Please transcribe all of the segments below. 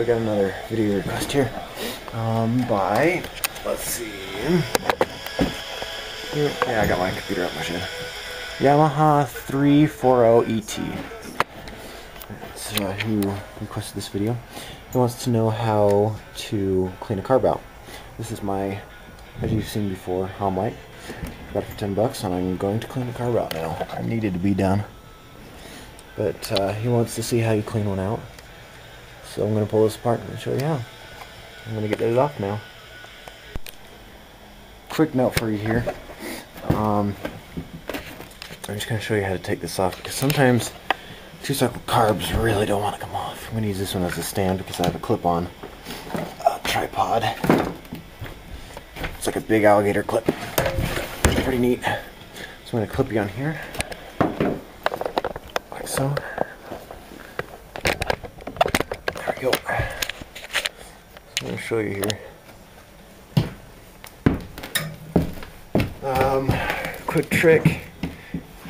we got another video request here. By, let's see. Yeah, I got my computer up my shed. Yamaha 340 ET. That's who requested this video. He wants to know how to clean a carb out. This is my, as you've seen before, home light. Got it for $10 and I'm going to clean the carb out now. It needed to be done. But he wants to see how you clean one out. So I'm going to pull this apart and show you how. I'm going to get it off now. Quick note for you here. I'm just going to show you how to take this off, because sometimes two-cycle carbs really don't want to come off. I'm going to use this one as a stand because I have a clip-on tripod. It's like a big alligator clip. It's pretty neat. So I'm going to clip you on here, like so. There we go. So I'm going to show you here. Quick trick.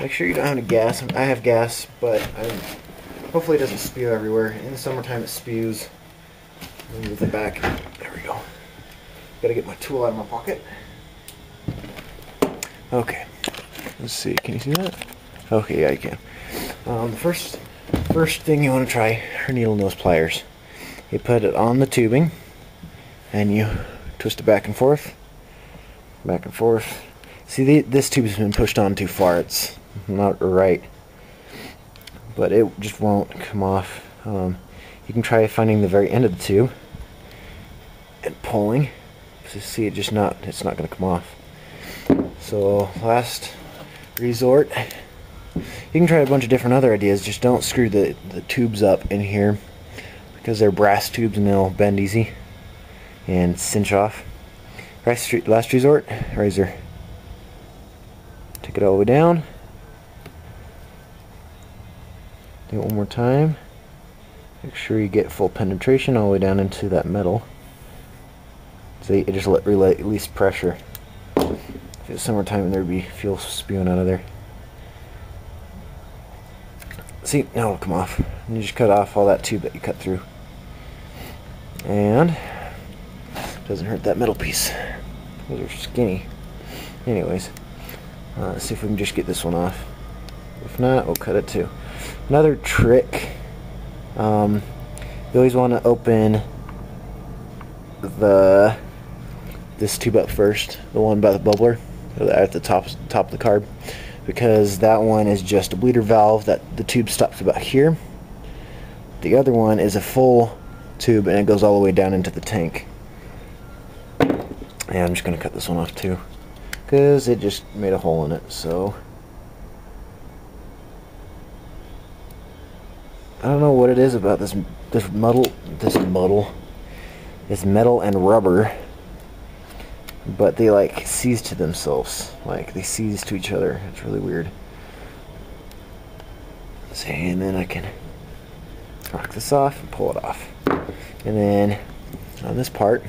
Make sure you don't have any gas. I have gas, but hopefully it doesn't spew everywhere. In the summertime it spews. Let me move it back. There we go. Gotta get my tool out of my pocket. Okay. Let's see. Can you see that? Okay, yeah, you can. The first thing you want to try are needle nose pliers. You put it on the tubing, and you twist it back and forth. Back and forth. See, this tube's been pushed on too far. It's not right, but it just won't come off. You can try finding the very end of the tube and pulling. So see, it's not going to come off. So last resort, you can try a bunch of different other ideas. Just don't screw the tubes up in here, because they're brass tubes and they'll bend easy and cinch off. Last resort, razor. Take it all the way down. Do it one more time. Make sure you get full penetration all the way down into that metal. So it just release pressure. If it's summertime, there'd be fuel spewing out of there. See, now it'll come off. And you just cut off all that tube that you cut through. And it doesn't hurt that metal piece. Those are skinny. Anyways, let's see if we can just get this one off. If not, we'll cut it too. Another trick, you always want to open this tube up first, the one by the bubbler at the top of the carb, because that one is just a bleeder valve that the tube stops about here. The other one is a full tube and it goes all the way down into the tank. And I'm just going to cut this one off too, because it just made a hole in it. So I don't know what it is about this metal and rubber, but they like seize to themselves, like they seize to each other. It's really weird. Let's see, and then I can knock this off and pull it off. And then on this part,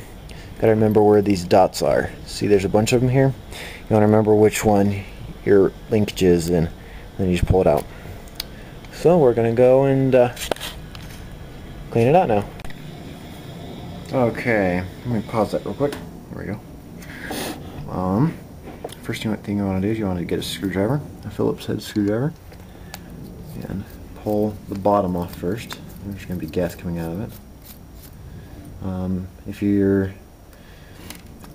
gotta remember where these dots are. See, there's a bunch of them here. You want to remember which one your linkage is, and then you just pull it out. So we're gonna go and clean it out now. Okay, let me pause that real quick. There we go. First thing you want to do is you want to get a screwdriver, a Phillips head screwdriver, and pull the bottom off first. There's going to be gas coming out of it. If you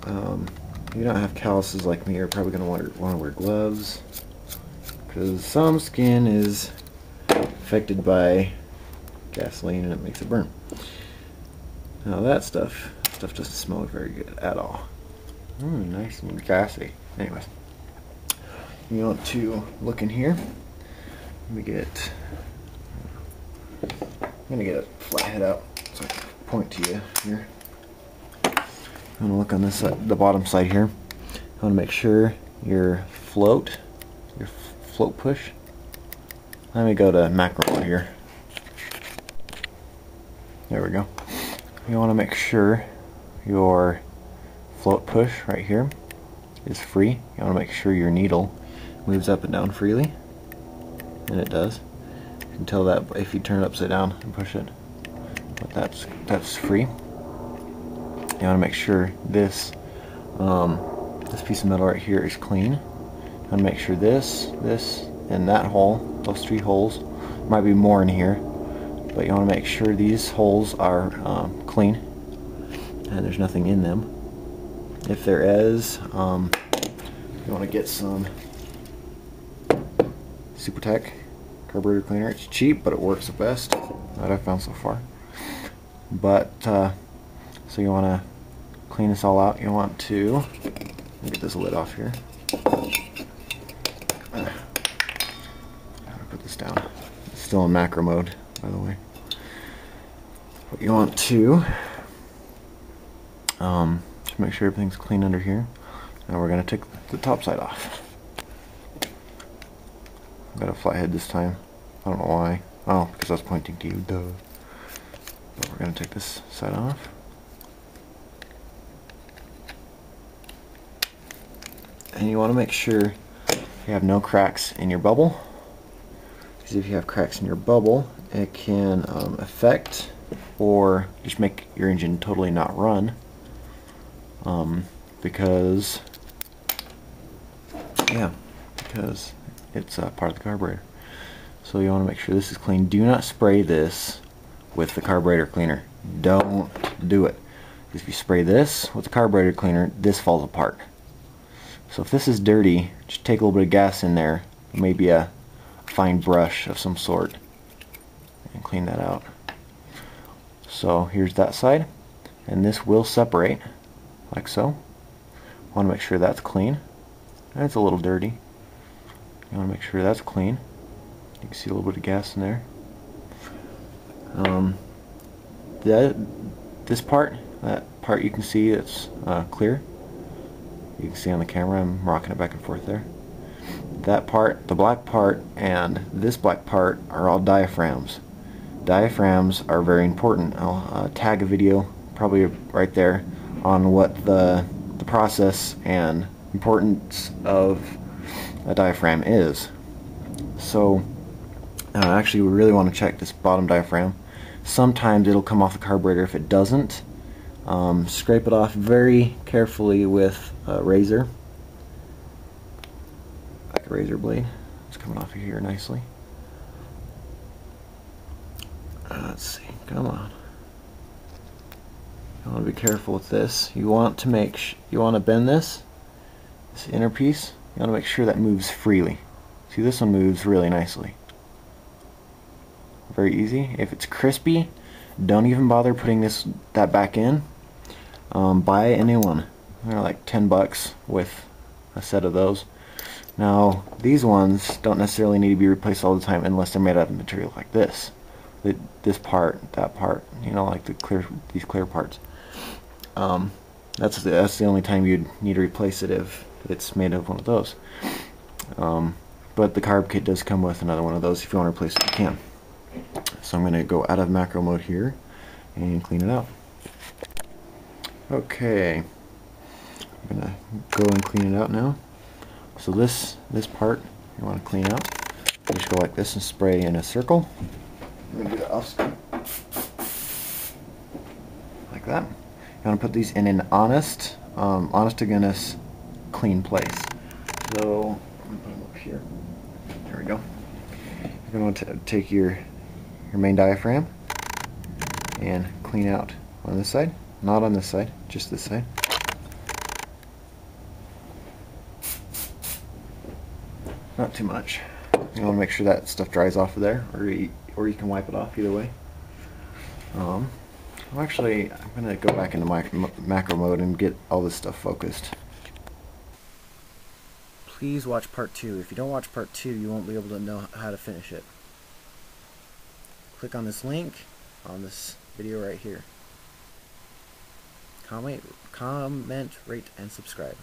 don't have calluses like me, you're probably going to want to wear gloves, because some skin is affected by gasoline and it makes it burn. Now that stuff doesn't smell very good at all. Nice and gassy. Anyways, you want to look in here. I'm gonna get a flathead out so I can point to you here. I'm gonna look on this side, the bottom side here. I want to make sure your float push. Let me go to macro mode here. There we go. You want to make sure your float push right here is free. You want to make sure your needle moves up and down freely, and it does. You can tell that if you turn it upside down and push it. but that's free. You want to make sure this this piece of metal right here is clean. You want to make sure this, and that hole, those 3 holes, might be more in here, but you want to make sure these holes are clean and there's nothing in them. If there is, you want to get some Supertech carburetor cleaner. It's cheap, but it works the best that I've found so far. But so you want to clean this all out. You want to get this lid off here. I'm gonna put this down. It's still in macro mode, by the way. But you want to just make sure everything's clean under here. Now we're going to take the top side off. I've got a flat head this time. I don't know why. Oh, because I was pointing to you, duh. But we're going to take this side off. And you want to make sure you have no cracks in your bubble. Because if you have cracks in your bubble, it can affect or just make your engine totally not run. Because it's part of the carburetor. So you want to make sure this is clean. Do not spray this with the carburetor cleaner. Don't do it. Because if you spray this with the carburetor cleaner, this falls apart. So if this is dirty, just take a little bit of gas in there, maybe a fine brush of some sort, and clean that out. So here's that side, and this will separate like so. Want to make sure that's clean. That's a little dirty. You want to make sure that's clean. You can see a little bit of gas in there. This part, that part you can see it's clear. You can see on the camera I'm rocking it back and forth there. That part, the black part, and this black part are all diaphragms. Diaphragms are very important. I'll tag a video probably right there on what the process and importance of a diaphragm is. So actually we really want to check this bottom diaphragm. Sometimes it'll come off the carburetor. If it doesn't, scrape it off very carefully with a razor, like a razor blade. It's coming off of here nicely. Let's see, come on. You want to be careful with this. You want to bend this inner piece. You want to make sure that moves freely. See, this one moves really nicely. Very easy. If it's crispy, don't even bother putting that back in. Buy a new one. They're like 10 bucks with a set of those. Now these ones don't necessarily need to be replaced all the time unless they're made out of material like this. This part, that part, you know, like these clear parts. That's the only time you'd need to replace it if it's made of one of those. But the carb kit does come with another one of those. If you want to replace it, you can. So I'm going to go out of macro mode here and clean it out. Okay, I'm going to go and clean it out now. So this part you want to clean out. Just go like this and spray in a circle. I'm going to do that off like that. You want to put these in an honest to goodness clean place. So I'm going to put them up here. There we go. You're going to take your main diaphragm and clean out on this side. Not on this side, just this side. Not too much. You want to make sure that stuff dries off of there, or you can wipe it off either way. I'm going to go back into macro mode and get all this stuff focused. Please watch part 2. If you don't watch part 2, you won't be able to know how to finish it. Click on this link on this video right here. Comment, rate, and subscribe.